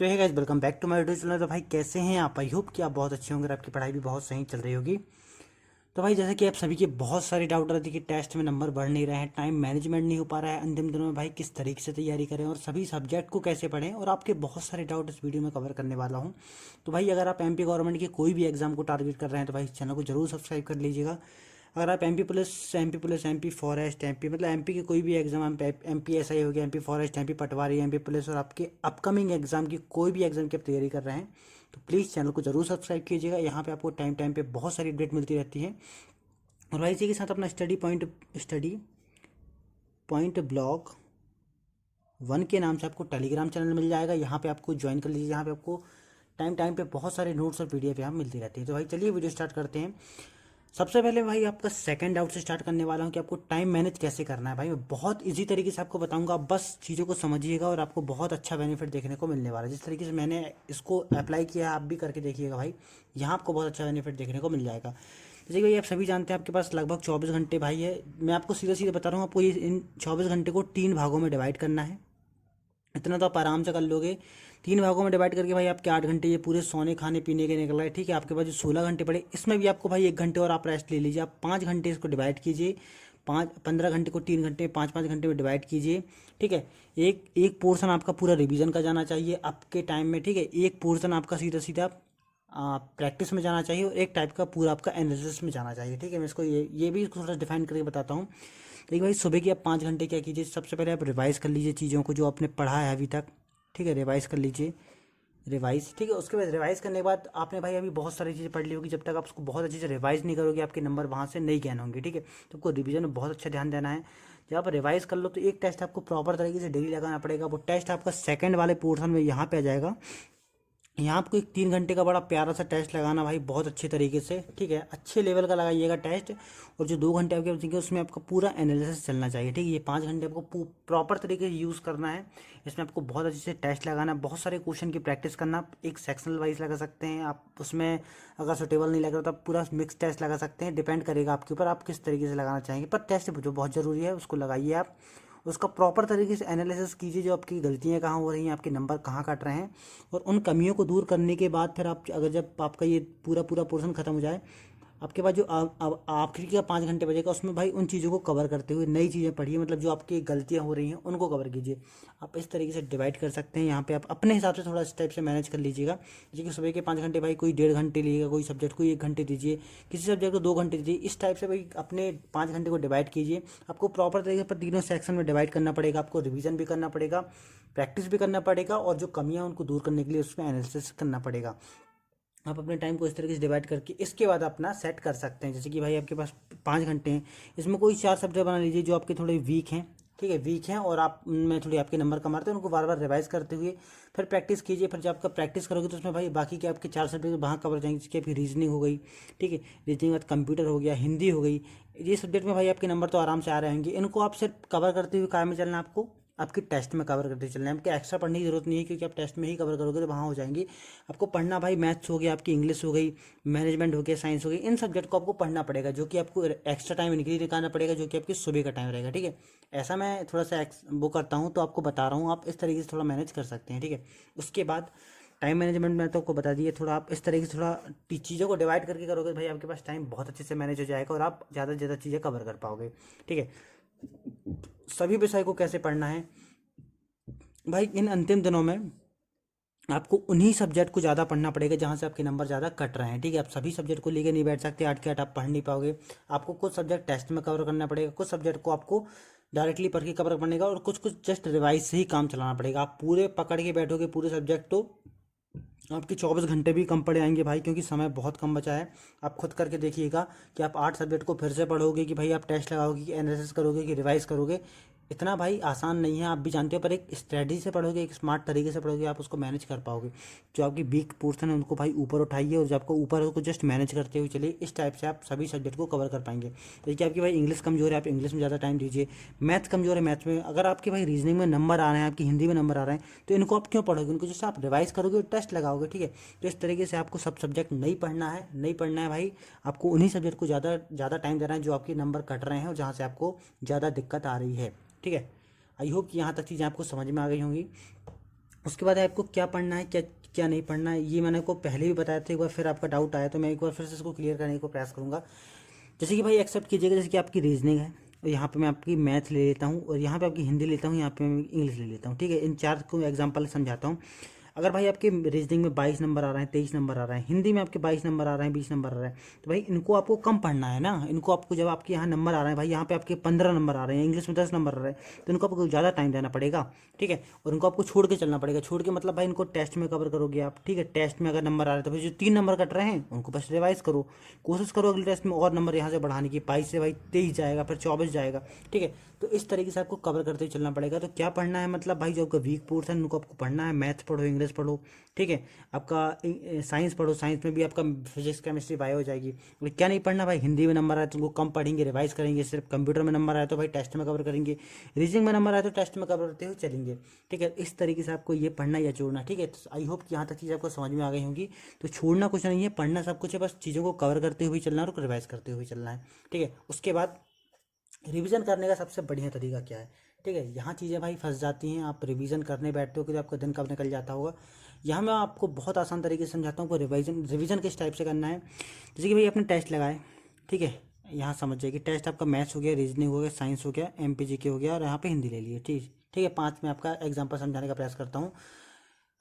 सो है guys, welcome back to my YouTube channel. तो भाई कैसे हैं आप? आई होप कि आप बहुत अच्छे होंगे और आपकी पढ़ाई भी बहुत सही चल रही होगी। तो भाई जैसे कि आप सभी के बहुत सारे डाउट रहते हैं कि टेस्ट में नंबर बढ़ नहीं रहे हैं, टाइम मैनेजमेंट नहीं हो पा रहा है, अंतिम दिनों में भाई किस तरीके से तैयारी करें और सभी सब्जेक्ट को कैसे पढ़ें, और आपके बहुत सारे डाउट इस वीडियो में कवर करने वाला हूँ। तो भाई अगर आप एमपी गवर्नमेंट के कोई भी एग्जाम को टारगेट कर रहे हैं तो भाई इस चैनल को जरूर सब्सक्राइब कर लीजिएगा। अगर आप MP plus MP forest MP मतलब एमपी के कोई भी एग्जाम, एमपी एस आई हो गया, एमपी फॉरेस्ट, एमपी पटवारी, एमपी पुलिस और आपके अपकमिंग एग्जाम की कोई भी एग्जाम की आप तैयारी कर रहे हैं तो प्लीज़ चैनल को जरूर सब्सक्राइब कीजिएगा। यहाँ पे आपको टाइम टाइम पे बहुत सारी अपडेट मिलती रहती है। और भाई इसी के साथ अपना स्टडी पॉइंट ब्लॉग 1 के नाम से आपको टेलीग्राम चैनल मिल जाएगा। यहाँ पे आपको ज्वाइन कर लीजिए। यहाँ पे आपको टाइम टाइम पे बहुत सारे नोट्स और पीडीएफ यहाँ मिलती रहती है। तो भाई चलिए वीडियो स्टार्ट करते हैं। सबसे पहले भाई आपका सेकंड डाउट से स्टार्ट करने वाला हूँ कि आपको टाइम मैनेज कैसे करना है। भाई मैं बहुत इजी तरीके से आपको बताऊंगा, आप बस चीज़ों को समझिएगा और आपको बहुत अच्छा बेनिफिट देखने को मिलने वाला है। जिस तरीके से मैंने इसको अप्लाई किया है आप भी करके देखिएगा भाई, यहाँ आपको बहुत अच्छा बेनिफिट देखने को मिल जाएगा। जैसे कि भाई आप सभी जानते हैं आपके पास लगभग 24 घंटे भाई है। मैं आपको सीधे सीधे बता रहा हूँ, आपको ये इन 24 घंटे को 3 भागों में डिवाइड करना है। इतना तो आप आराम से कर लोगे। 3 भागों में डिवाइड करके भाई आपके 8 घंटे ये पूरे सोने खाने पीने के निकल रहे हैं। ठीक है, आपके पास जो 16 घंटे पड़े इसमें भी आपको भाई 1 घंटे और आप रेस्ट ले लीजिए। आप 5 घंटे इसको डिवाइड कीजिए, 15 घंटे को 3 घंटे 5-5 घंटे में डिवाइड कीजिए। ठीक है, एक एक पोर्शन आपका पूरा रिवीजन का जाना चाहिए आपके टाइम में। ठीक है, एक पोर्शन आपका सीधा सीधा प्रैक्टिस में जाना चाहिए और एक टाइप का पूरा आपका एनालिसिस में जाना चाहिए। ठीक है, मैं इसको ये भी थोड़ा डिफाइन करके बताता हूँ। देखिए भाई सुबह की आप 5 घंटे क्या कीजिए, सबसे पहले आप रिवाइज कर लीजिए चीज़ों को जो आपने पढ़ा है अभी तक। ठीक है, रिवाइज कर लीजिए, रिवाइज। ठीक है, उसके बाद रिवाइज करने के बाद आपने भाई अभी बहुत सारी चीज़ें पढ़ ली होगी। जब तक आप उसको बहुत अच्छे से रिवाइज नहीं करोगे आपके नंबर वहाँ से नहीं गेन होंगे। ठीक है, तो आपको रिवीजन में बहुत अच्छा ध्यान देना है। जब आप रिवाइज कर लो तो एक टेस्ट आपको प्रॉपर तरीके से डेली लगाना पड़ेगा। वो टेस्ट आपका सेकंड वाले पोर्शन में यहाँ पे आ जाएगा। यहाँ आपको एक 3 घंटे का बड़ा प्यारा सा टेस्ट लगाना भाई, बहुत अच्छे तरीके से। ठीक है, अच्छे लेवल का लगाइएगा टेस्ट। और जो 2 घंटे आपके बचेंगे उसमें आपका पूरा एनालिसिस चलना चाहिए। ठीक है, ये 5 घंटे आपको प्रॉपर तरीके से यूज़ करना है। इसमें आपको बहुत अच्छे से टेस्ट लगाना, बहुत सारे क्वेश्चन की प्रैक्टिस करना। एक सेक्शनल वाइज लगा सकते हैं आप, उसमें अगर सुटेबल नहीं लग रहा तो आप पूरा मिक्स टेस्ट लगा सकते हैं। डिपेंड करेगा आपके ऊपर आप किस तरीके से लगाना चाहेंगे, पर टेस्ट जो बहुत ज़रूरी है उसको लगाइए आप। उसका प्रॉपर तरीके से एनालिसिस कीजिए, जो आपकी गलतियां कहाँ हो रही हैं, आपके नंबर कहाँ कट रहे हैं, और उन कमियों को दूर करने के बाद फिर आप अगर जब आपका ये पूरा पूरा पोर्शन खत्म हो जाए, आपके पास जो आखिरी का 5 घंटे बचेगा उसमें भाई उन चीज़ों को कवर करते हुए नई चीज़ें पढ़िए। मतलब जो आपकी गलतियाँ हो रही हैं उनको कवर कीजिए। आप इस तरीके से डिवाइड कर सकते हैं। यहाँ पे आप अपने हिसाब से थोड़ा स्टेप से मैनेज कर लीजिएगा। जैसे कि सुबह के 5 घंटे भाई कोई 1.5 घंटे लीजिएगा, कोई सब्जेक्ट को 1 घंटे दीजिए, किसी सब्जेक्ट को 2 घंटे दीजिए। इस टाइप से भाई अपने 5 घंटे को डिवाइड कीजिए। आपको प्रॉपर तरीके पर तीनों सेक्शन में डिवाइड करना पड़ेगा। आपको रिविजन भी करना पड़ेगा, प्रैक्टिस भी करना पड़ेगा, और जो कमियाँ उनको दूर करने के लिए उसमें एनालिसिस करना पड़ेगा। आप अपने टाइम को इस तरीके से डिवाइड करके इसके बाद अपना सेट कर सकते हैं। जैसे कि भाई आपके पास 5 घंटे हैं, इसमें कोई 4 सब्जेक्ट बना लीजिए जो आपके थोड़े वीक हैं। ठीक है, वीक हैं और आप उनमें थोड़ी आपके नंबर कम आते हैं, उनको बार बार रिवाइज करते हुए फिर प्रैक्टिस कीजिए। फिर जब आपका प्रैक्टिस करोगे तो उसमें भाई बाकी के आपके 4 सब्जेक्ट वहाँ कवर हो जाएंगे। जैसे कि आपकी रीजनिंग हो गई, ठीक है, रीजनिंग के बाद कंप्यूटर हो गया, हिंदी हो गई। ये सब्जेक्ट में भाई आपके नंबर तो आराम से आ रहे होंगे। इनको आप सिर्फ कवर करते हुए काय में चलना, आपको आपके टेस्ट में कवर करते चलना है। आपके एक्स्ट्रा पढ़ने की जरूरत नहीं है, क्योंकि आप टेस्ट में ही कवर करोगे तो वहाँ हो जाएंगी। आपको पढ़ना भाई मैथ्स हो गया, आपकी इंग्लिश हो गई, मैनेजमेंट हो गया, साइंस हो गई, इन सब्जेक्ट को आपको पढ़ना पड़ेगा, जो कि आपको एक्स्ट्रा टाइम इनके लिए निकालना पड़ेगा, जो कि आपकी सुबह का टाइम रहेगा। ठीक है, ऐसा मैं थोड़ा सा वो करता हूँ तो आपको बता रहा हूँ, आप इस तरीके से थोड़ा मैनेज कर सकते हैं। ठीक है, उसके बाद टाइम मैनेजमेंट में तो आपको बता दिए, थोड़ा आप इस तरीके से थोड़ा चीज़ों को डिवाइड करके करोगे तो भाई आपके पास टाइम बहुत अच्छे से मैनेज हो जाएगा और आप ज़्यादा से ज़्यादा चीज़ें कवर कर पाओगे। ठीक है, सभी विषय को कैसे पढ़ना है भाई, इन अंतिम दिनों में आपको उन्हीं सब्जेक्ट को ज़्यादा पढ़ना पड़ेगा जहाँ से आपके नंबर ज़्यादा कट रहे हैं। ठीक है, आप सभी सब्जेक्ट को लेके नहीं बैठ सकते, 8 के 8 आप पढ़ नहीं पाओगे। आपको कुछ सब्जेक्ट टेस्ट में कवर करना पड़ेगा, कुछ सब्जेक्ट को आपको डायरेक्टली पढ़ के कवर करने का, और कुछ कुछ जस्ट रिवाइज से ही काम चलाना पड़ेगा। आप पूरे पकड़ के बैठोगे पूरे सब्जेक्ट तो आपके 24 घंटे भी कम पड़ जाएंगे भाई, क्योंकि समय बहुत कम बचा है। आप खुद करके देखिएगा कि आप 8 सब्जेक्ट को फिर से पढ़ोगे, कि भाई आप टेस्ट लगाओगे, कि एनालिसिस करोगे, कि रिवाइज करोगे। इतना भाई आसान नहीं है, आप भी जानते हो, पर एक स्ट्रेटजी से पढ़ोगे, एक स्मार्ट तरीके से पढ़ोगे, आप उसको मैनेज कर पाओगे। जो आपकी वीक पोर्शन है उनको भाई ऊपर उठाइए, और जो आपको ऊपर है उसको जस्ट मैनेज करते हुए चलिए। इस टाइप से आप सभी सब्जेक्ट को कवर कर पाएंगे। जैसे कि आपकी भाई इंग्लिश कमजोर है, आप इंग्लिश में ज़्यादा टाइम दीजिए। मैथ कमजोर है, मैथ में। अगर आपके भाई रीजनिंग में नंबर आ रहे हैं, आपकी हिंदी में नंबर आ रहे हैं, तो इनको आप क्यों पढ़ोगे, उनको जैसे आप रिवाइज करोगे और टेस्ट लगाओगे। ठीक है, तो इस तरीके से आपको सब सब्जेक्ट नहीं पढ़ना है, नहीं पढ़ना है भाई। आपको उन्हीं सब्जेक्ट को ज़्यादा ज़्यादा टाइम देना है जो आपके नंबर कट रहे हैं और जहाँ से आपको ज़्यादा दिक्कत आ रही है। ठीक है, आई होप कि यहाँ तक चीज़ें आपको समझ में आ गई होंगी। उसके बाद आपको क्या पढ़ना है, क्या क्या नहीं पढ़ना है, ये मैंने को पहले भी बताया था। एक बार फिर आपका डाउट आया तो मैं एक बार फिर से इसको क्लियर करने को प्रयास करूँगा। जैसे कि भाई एक्सेप्ट कीजिएगा, जैसे कि आपकी रीजनिंग है और यहाँ पे मैं आपकी मैथ ले लेता हूँ और यहाँ पे आपकी हिंदी लेता हूँ, यहाँ पे मैं इंग्लिश ले लेता हूँ। ठीक है, इन चार को एग्जांपल समझाता हूँ। अगर भाई आपके रीजनिंग में 22 नंबर आ रहे हैं, 23 नंबर आ रहे हैं, हिंदी में आपके 22 नंबर आ रहे हैं, 20 नंबर आ रहे हैं, तो भाई इनको आपको कम पढ़ना है ना। इनको आपको जब आपके यहाँ नंबर आ रहे हैं, भाई यहाँ पे आपके 15 नंबर आ रहे हैं, इंग्लिश में 10 नंबर आ रहे हैं, तो इनको आपको ज़्यादा टाइम देना पड़ेगा। ठीक है, और इनको आपको छोड़ के चलना पड़ेगा। छोड़ के मतलब भाई इनको टेस्ट में कवर करोगे आप। ठीक है, टेस्ट में अगर नंबर आ रहे हैं तो भाई जो 3 नंबर कट रहे हैं उनको बस रिवाइज करो। कोशिश करो अगले टेस्ट में और नंबर यहाँ से बढ़ाने की। 22 से भाई 23 जाएगा, फिर 24 जाएगा। ठीक है, तो इस तरीके से आपको कवर करते हुए चलना पड़ेगा। तो क्या पढ़ना है, मतलब भाई जो आपका वीक पोर्सन है उनको आपको पढ़ना है। मैथ्स पढ़ो, इंग्लिश पढ़ो। ठीक है, आपका साइंस पढ़ो, साइंस में भी आपका फिजिक्स केमिस्ट्री बायो हो जाएगी। और क्या नहीं पढ़ना भाई, हिंदी में नंबर आए तो उनको कम पढ़ेंगे, रिवाइज करेंगे। सिर्फ कंप्यूटर में नंबर आए तो भाई टेस्ट में कवर करेंगे। रीजनिंग में नंबर आए तो टेस्ट में कवर करते हुए चलेंगे। ठीक है, इस तरीके से आपको ये पढ़ना या छोड़ना। ठीक है, तो आई होप कि यहाँ तक चीज़ आपको समझ में आ गई होंगी। तो छोड़ना कुछ नहीं है, पढ़ना सब कुछ है, बस चीज़ों को कवर करते हुए चलना और रिवाइज करते हुए चलना है। ठीक है, उसके बाद रिवीजन करने का सबसे बढ़िया तरीका क्या है। ठीक है, यहाँ चीज़ें भाई फंस जाती हैं। आप रिवीजन करने बैठते हो कि आपका दिन कब निकल जाता होगा। यहाँ मैं आपको बहुत आसान तरीके से समझाता हूँ कि रिवीजन किस टाइप से करना है। जैसे कि भाई आपने टेस्ट लगाए, ठीक है, यहाँ समझ जाइए कि टेस्ट आपका मैथ्स हो गया, रीजनिंग हो गया, साइंस हो गया, MPGK हो गया और यहाँ पे हिंदी ले लिए। ठीक ठीक है, 5 में आपका एग्जाम्पल समझाने का प्रयास करता हूँ।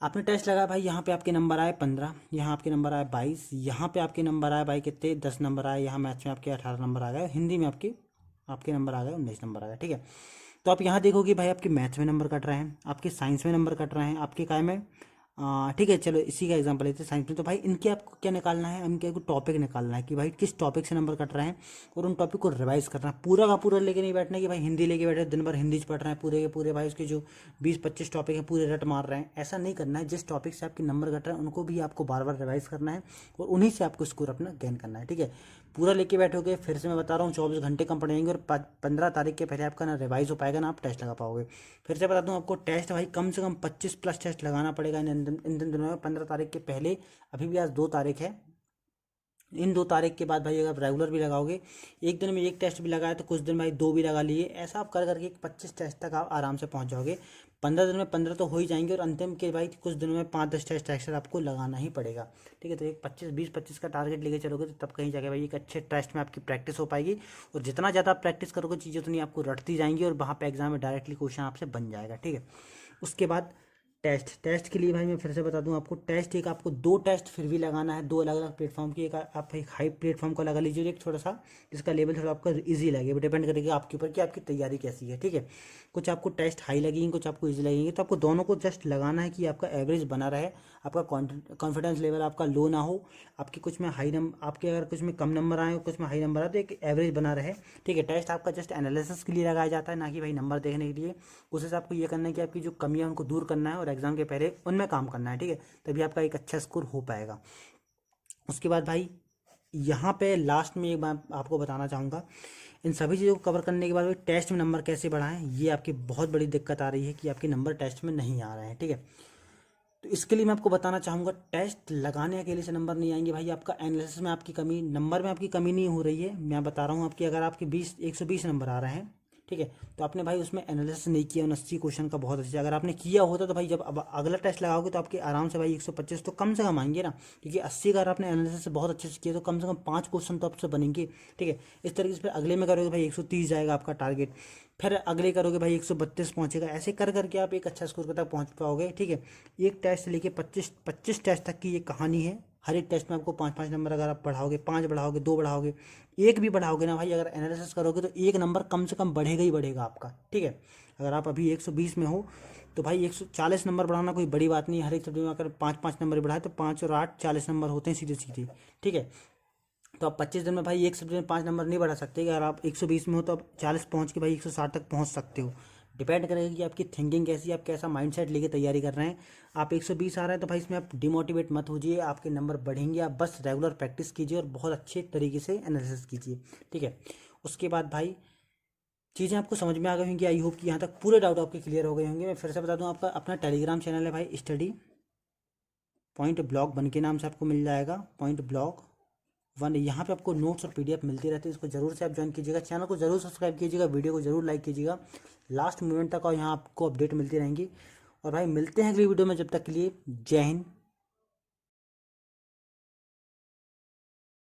आपने टेस्ट लगाया भाई, यहाँ पे आपके नंबर आए 15, यहाँ आपके नंबर आए 22, यहाँ पे आपके नंबर आए भाई कितने 10 नंबर आए, यहाँ मैथ्स में आपके 18 नंबर आ गए, हिंदी में आपके आपके नंबर आ गए 19 नंबर आ गए। ठीक है, तो आप यहाँ देखोगे भाई आपके मैथ्स में नंबर कट रहे हैं, आपके साइंस में नंबर कट रहे हैं, आपके काय में ठीक है, चलो इसी का एग्जांपल लेते हैं साइंस में। तो भाई इनके आपको क्या निकालना है, इनके टॉपिक निकालना है कि भाई किस टॉपिक से नंबर कट रहे हैं और उन टॉपिक को रिवाइज करना है। पूरा का पूरा लेके नहीं बैठना कि भाई हिंदी लेके बैठे दिन भर हिंदी पढ़ रहे हैं पूरे के पूरे, भाई उसके जो 20-25 टॉपिक हैं पूरे रट मार रहे हैं। ऐसा नहीं करना है। जिस टॉपिक से आपके नंबर कट रहे हैं उनको भी आपको बार बार रिवाइज करना है और उन्हीं से आपको स्कोर अपना गेन करना है। ठीक है, पूरा लेके बैठोगे, फिर से मैं बता रहा हूँ 24 घंटे कम पड़ेंगे और 15 तारीख के पहले आपका ना रिवाइज हो पाएगा ना आप टेस्ट लगा पाओगे। फिर से बता दूँ आपको, टेस्ट भाई कम से कम 25 प्लस टेस्ट लगाना पड़ेगा इन दिनों में, 15 तारीख के पहले। अभी भी आज 2 तारीख है, इन 2 तारीख के बाद भाई अगर आप रेगुलर भी लगाओगे, एक दिन में एक टेस्ट भी लगाए तो कुछ दिन भाई 2 भी लगा लिए। ऐसा आप कर करके 25 टेस्ट तक आप आराम से पहुंच जाओगे। 15 दिन में 15 तो हो ही जाएंगे और अंतिम के भाई कुछ दिनों में 5-10 टेस्ट एक्स्ट्रा आपको लगाना ही पड़ेगा। ठीक है, तो एक 25-20-25 का टारगेट लेके चलोगे तो तब कहीं जाके भाई एक अच्छे टेस्ट में आपकी प्रैक्टिस हो पाएगी। और जितना ज़्यादा आप प्रैक्टिस करोगे चीज़ें उतनी आपको रटती जाएंगी और वहाँ पर एग्जाम में डायरेक्टली क्वेश्चन आपसे बन जाएगा। ठीक है, उसके बाद टेस्ट के लिए भाई मैं फिर से बता दूं आपको, टेस्ट एक आपको 2 टेस्ट फिर भी लगाना है, 2 अलग अलग प्लेटफॉर्म की। एक आप एक हाई प्लेटफॉर्म का लगा लीजिए, एक थोड़ा सा जिसका लेवल थोड़ा आपका इजी लगे। डिपेंड करेगा आपके ऊपर कि आपकी तैयारी कैसी है। ठीक है, कुछ आपको टेस्ट हाई लगेंगे, कुछ आपको इजी लगेंगे, तो आपको दोनों को जस्ट लगाना है कि आपका एवरेज बना रहे, आपका कॉन्फिडेंस लेवल आपका लो ना हो। आपके कुछ में हाई नंबर, आपके अगर कुछ में कम नंबर आए और कुछ में हाई नंबर आए तो एक एवरेज बना रहे। ठीक है, टेस्ट आपका जस्ट एनालिसिस के लिए लगाया जाता है, ना कि भाई नंबर देखने के लिए। उसी से आपको ये करना है कि आपकी जो कमियां उनको दूर करना है और एग्जाम के पहले उनमें काम करना है। ठीक है, तभी आपका एक अच्छा स्कोर हो पाएगा। उसके बाद भाई यहाँ पे लास्ट में एक बात आपको बताना चाहूँगा, इन सभी चीज़ों को कवर करने के बाद भाई टेस्ट में नंबर कैसे बढ़ाएं, ये आपकी बहुत बड़ी दिक्कत आ रही है कि आपके नंबर टेस्ट में नहीं आ रहे हैं। ठीक है, तो इसके लिए मैं आपको बताना चाहूँगा, टेस्ट लगाने अकेले से नंबर नहीं आएंगे भाई। आपका एनालिसिस में आपकी कमी, नंबर में आपकी कमी नहीं हो रही है। मैं बता रहा हूँ आपकी, अगर आपके 120 नंबर आ रहे हैं, ठीक है, तो आपने भाई उसमें एनालिसिस नहीं किया 79 क्वेश्चन का बहुत अच्छे से। अगर आपने किया होता तो भाई जब अब अगला टेस्ट लगाओगे तो आपके आराम से भाई 125 तो कम से कम आएंगे ना, क्योंकि 80 अगर आपने एनालिसिस बहुत अच्छे से किया तो कम से कम 5 क्वेश्चन तो आपसे बनेंगे। ठीक है, इस तरीके से फिर अगले में करोगे भाई 130 जाएगा आपका टारगेट, फिर अगले करोगे भाई 132 पहुंचेगा। ऐसे कर करके आप एक अच्छा स्कोर तक पहुंच पाओगे। ठीक है, एक टेस्ट से लेके 25 टेस्ट तक की ये कहानी है। हर एक टेस्ट में आपको 5-5 नंबर अगर आप बढ़ाओगे, 5 बढ़ाओगे, 2 बढ़ाओगे, एक भी बढ़ाओगे ना भाई, अगर एनालिसिस करोगे तो एक नंबर कम से कम बढ़ेगा ही बढ़ेगा आपका। ठीक है, अगर आप अभी 120 में हो तो भाई 140 नंबर बढ़ाना कोई बड़ी बात नहीं है। हर एक सब्जेक्ट में अगर 5-5 नंबर बढ़ाए तो 5 और 8 40 नंबर होते हैं सीधे सीधे। ठीक है, तो आप 25 दिन में भाई एक सब्जेक्ट में 5 नंबर नहीं बढ़ा सकते। अगर आप 120 में हो तो आप 40 पहुंच के भाई 160 तक पहुंच सकते हो। डिपेंड करेगा कि आपकी थिंकिंग कैसी है, आप कैसा माइंडसेट लेके तैयारी कर रहे हैं। आप 120 आ रहे हैं तो भाई इसमें आप डिमोटिवेट मत होइए, आपके नंबर बढ़ेंगे। आप बस रेगुलर प्रैक्टिस कीजिए और बहुत अच्छे तरीके से एनालिसिस कीजिए। ठीक है, उसके बाद भाई चीज़ें आपको समझ में आ गई होंगी। आई होप कि यहाँ तक पूरे डाउट आपके क्लियर हो गए होंगे। मैं फिर से बता दूँ, आपका अपना टेलीग्राम चैनल है भाई, स्टडी पॉइंट ब्लॉग वन के नाम से आपको मिल जाएगा, पॉइंट ब्लॉग वन। यहाँ पे आपको नोट्स और PDF मिलती रहती है, इसको जरूर से आप ज्वाइन कीजिएगा। चैनल को जरूर सब्सक्राइब कीजिएगा, वीडियो को जरूर लाइक कीजिएगा लास्ट मोमेंट तक, और यहाँ आपको अपडेट मिलती रहेंगी। और भाई मिलते हैं अगली वीडियो में, जब तक के लिए जय हिंद